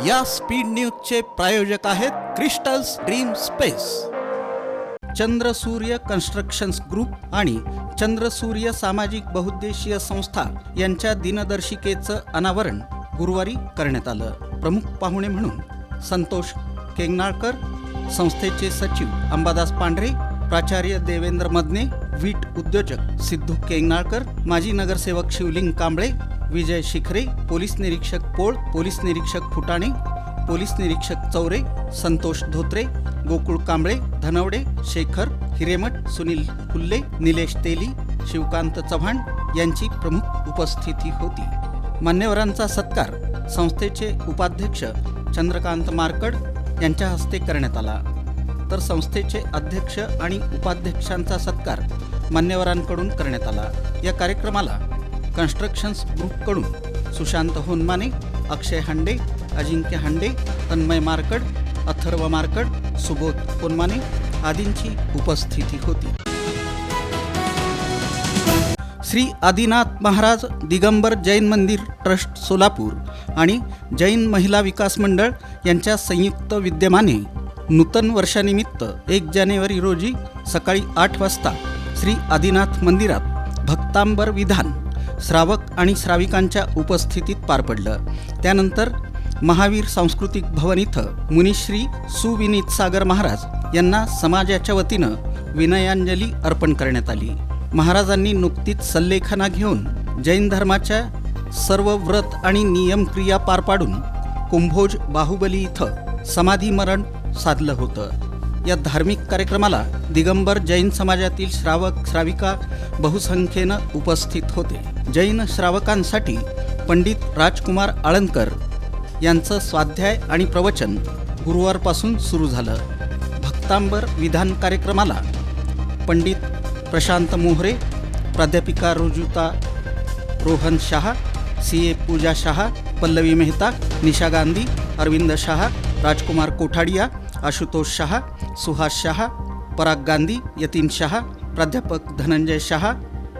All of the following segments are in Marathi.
या स्पीड न्यूजचे प्रायोजक आहेत Crystals Dream Space, Chandrasurya constructions group आणि चंद्रसूर्य सामाजिक बहुउद्देशीय संस्था यांच्या दिनदर्शिकेचं अनावरण गुरुवारी करण्यात आलं। प्रमुख पाहुणे म्हणून संतोष केंगनाळकर, संस्थेचे सचिव अंबादास पांढरे, प्राचार्य देवेंद्र मदने, वीट उद्योजक सिद्धू केंगनाळकर, माजी नगरसेवक शिवलिंग कांबळे, विजय शिखरे, पोलीस निरीक्षक पोळ, पोलीस निरीक्षक फुटाणे, पोलीस निरीक्षक चौरे, संतोष धोत्रे, गोकुळ कांबळे, धनवडे, शेखर हिरेमठ, सुनील कुल्ले, निलेश तेली, शिवकांत चव्हाण यांची प्रमुख उपस्थिती होती। मान्यवरांचा सत्कार संस्थेचे उपाध्यक्ष चंद्रकांत मारकड यांच्या हस्ते करण्यात आला, तर संस्थेचे अध्यक्ष आणि उपाध्यक्षांचा सत्कार मान्यवरांकडून करण्यात आला। या कार्यक्रमाला कन्स्ट्रक्शन्स ग्रुपकडून सुशांत होनमाने, अक्षय हांडे, अजिंक्य हांडे, तन्मय मारकड, अथर्व मारकड, सुबोध होनमाने आदींची उपस्थिती होती। श्री आदिनाथ महाराज दिगंबर जैन मंदिर ट्रस्ट सोलापूर आणि जैन महिला विकास मंडळ यांच्या संयुक्त विद्यमाने नूतन वर्षानिमित्त 1 जानेवारी रोजी सकाळी 8 वाजता श्री आदिनाथ मंदिरात भक्तांबर विधान श्रावक आणि श्राविकांच्या उपस्थितीत पार पडलं। त्यानंतर महावीर सांस्कृतिक भवन इथं मुनिश्री सुविनीत सागर महाराज यांना समाजाच्या वतीनं विनयांजली अर्पण करण्यात आली। महाराजांनी नुकतीच सल्लेखना घेऊन जैन धर्माच्या सर्व व्रत आणि नियम क्रिया पार पाडून कुंभोज बाहुबली इथं समाधी मरण साधलं होतं। या धार्मिक कार्यक्रमाला दिगंबर जैन समाजातील श्रावक श्राविका बहुसंख्येनं उपस्थित होते। जैन श्रावकांसाठी पंडित राजकुमार आळंदकर यांचं स्वाध्याय आणि प्रवचन गुरुवारपासून सुरू झालं। भक्तांबर विधान कार्यक्रमाला पंडित प्रशांत मोहरे, प्राध्यापिका रुजुता रोहन शाह, CA पूजा शाह, पल्लवी मेहता, निशा गांधी, अरविंद शाह, राजकुमार कोठाडिया, आशुतोष शाह, सुहास शाह, पराग गांधी, यतीन शाह, प्राध्यापक धनंजय शाह,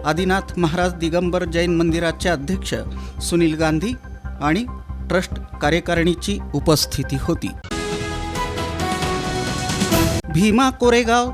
आदिनाथ महाराज दिगंबर जैन मंदिराचे अध्यक्ष सुनील गांधी आणि ट्रस्ट कार्यकारिणीची उपस्थिती होती। भीमा कोरेगाव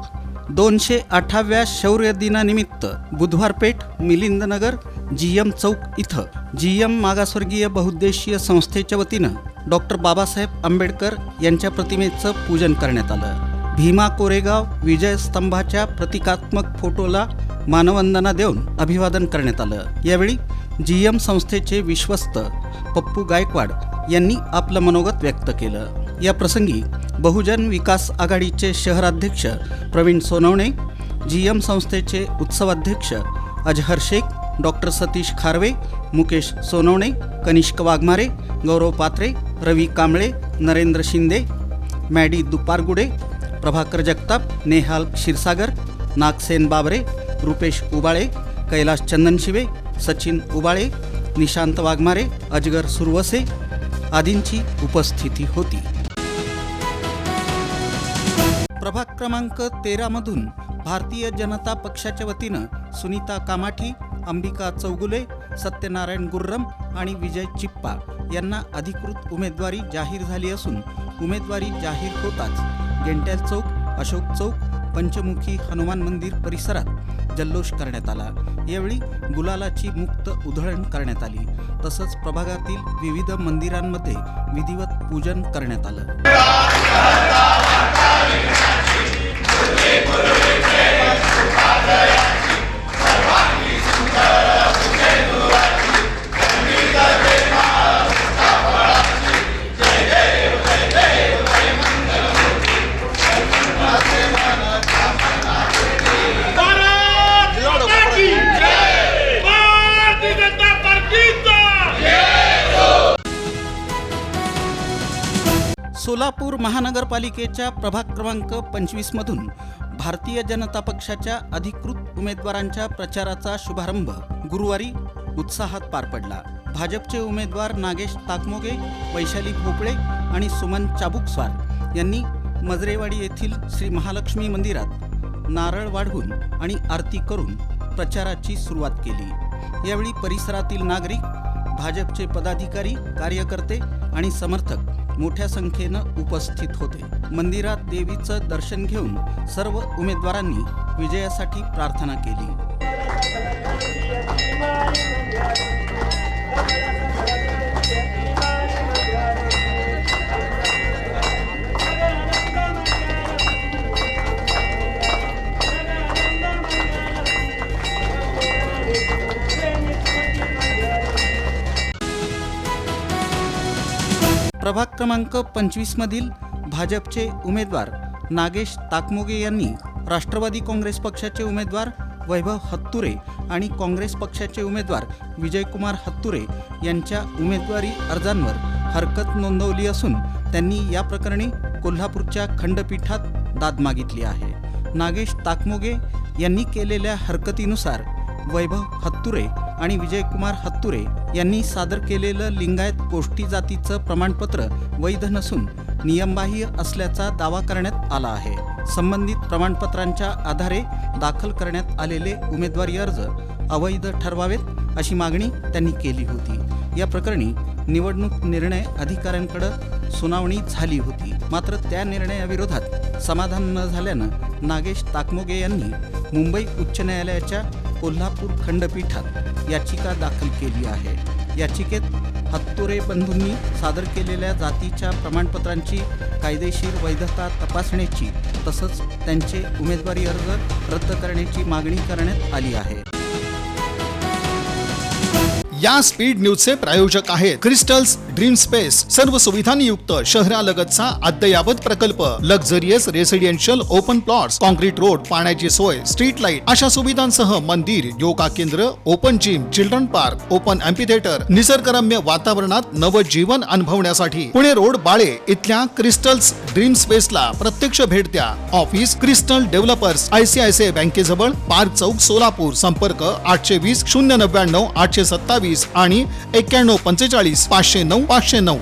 208व्या शौर्य दिनानिमित्त बुधवार पेठ, मिलिंदनगर, GM चौक इथं GM मागासवर्गीय बहुउद्देशीय संस्थेच्या वतीनं डॉक्टर बाबासाहेब आंबेडकर यांच्या प्रतिमेचं पूजन करण्यात आलं। भीमा कोरेगाव विजय स्तंभाच्या प्रतिकात्मक फोटोला मानवंदना देऊन अभिवादन करण्यात आलं। यावेळी GM संस्थेचे विश्वस्त पप्पू गायकवाड यांनी आपलं मनोगत व्यक्त केलं। या प्रसंगी बहुजन विकास आघाडीचे शहराध्यक्ष प्रवीण सोनवणे, GM संस्थेचे उत्सवाध्यक्ष अजहर शेख, डॉक्टर सतीश खारवे, मुकेश सोनवणे, कनिष्क वाघमारे, गौरव पात्रे, रवी कांबळे, नरेंद्र शिंदे, मॅडी दुपारगुडे, प्रभाकर जगताप, नेहाल क्षीरसागर, नागसेन बाबरे, रुपेश उबाळे, कैलास चंदनशिवे, सचिन उबाळे, निशांत वाघमारे, अजगर सुरवसे आदींची उपस्थिती होती। प्रभाग क्रमांक 13 मधून भारतीय जनता पक्षाच्या वतीनं सुनीता कामाठी, अंबिका चौगुले, सत्यनारायण गुर्रम आणि विजय चिप्पा यांना अधिकृत उमेदवारी जाहीर झाली असून उमेदवारी जाहीर होताच गेंट्याल चौक, अशोक चौक, पंचमुखी हनुमान मंदिर परिसरात जल्लोष करण्यात आला। यावेळी गुलालाची मुक्त उधळण करण्यात आली, तसंच प्रभागातील विविध मंदिरांमध्ये विधिवत पूजन करण्यात आलं। सोलापूर महानगरपालिकेच्या प्रभाग क्रमांक 25 मधून भारतीय जनता पक्षाच्या अधिकृत उमेदवारांच्या प्रचाराचा शुभारंभ गुरुवारी उत्साहात पार पडला। भाजपचे उमेदवार नागेश ताकमोगे, वैशाली भोपळे आणि सुमन चाबुकस्वार यांनी मजरेवाडी येथील श्री महालक्ष्मी मंदिरात नारळ वाढवून आणि आरती करून प्रचाराची सुरुवात केली। यावेळी परिसरातील नागरिक, भाजपचे पदाधिकारी, कार्यकर्ते आणि समर्थक मोठ्या संख्येनं उपस्थित होते. मंदिरात देवीचं दर्शन घेऊन सर्व उमेदवारांनी विजयासाठी प्रार्थना केली. प्रभाग क्रमांक 25 मधील भाजपचे उमेदवार नागेश ताकमोगे यांनी राष्ट्रवादी काँग्रेस पक्षाचे उमेदवार वैभव हत्तुरे आणि काँग्रेस पक्षाचे उमेदवार विजयकुमार हत्तुरे यांच्या उमेदवारी अर्जांवर हरकत नोंदवली असून त्यांनी या प्रकरणी कोल्हापूरच्या खंडपीठात दाद मागितली आहे. नागेश ताकमोगे यांनी केलेल्या हरकतीनुसार वैभव हत्तुरे आणि विजयकुमार हत्तुरे यांनी सादर केलेलं लिंगायत कोष्टी जातीचं प्रमाणपत्र वैध नसून नियमबाह्य असल्याचा दावा करण्यात आला आहे. संबंधित प्रमाणपत्रांच्या आधारे दाखल करण्यात आलेले उमेदवारी अर्ज अवैध ठरवावेत अशी मागणी त्यांनी केली होती. या प्रकरणी निवडणूक निर्णय अधिकाऱ्यांकडे सुनावणी झाली होती. मात्र त्या निर्णयाविरोधात समाधान न झाल्यानं नागेश ताकमोगे यांनी मुंबई उच्च न्यायालयाच्या कोल्हापूर खंडपीठात याचिका दाखल केली आहे. याचिकेत हत्तुरे बंधूंनी सादर केलेल्या जातीच्या प्रमाणपत्रांची कायदेशीर वैधता तपासण्याची तसंच त्यांचे उमेदवारी अर्ज रद्द करण्याची मागणी करण्यात आली आहे. या स्पीड न्यूजचे प्रायोजक आहेत क्रिस्टल्स ड्रीम स्पेस. सर्व सुविधांनी युक्त शहरालगतचा अद्ययावत प्रकल्प, luxurious residential open plots, concrete road, पाण्याची सोय, स्ट्रीट लाईट अशा सुविधांसह मंदिर, योगा केंद्र, open gym, children park, open amphitheatre, निसर्गरम्य वातावरणात नवजीवन अनुभवण्यासाठी पुणे रोड बाळे इथल्या क्रिस्टल्स ड्रीम स्पेसला प्रत्यक्ष भेट द्या. ऑफिस क्रिस्टल डेव्हलपर्स, ICICI बँकेजवळ, पार्क चौक, सोलापूर. संपर्क 820 099 827 आणि 91 45 509 509.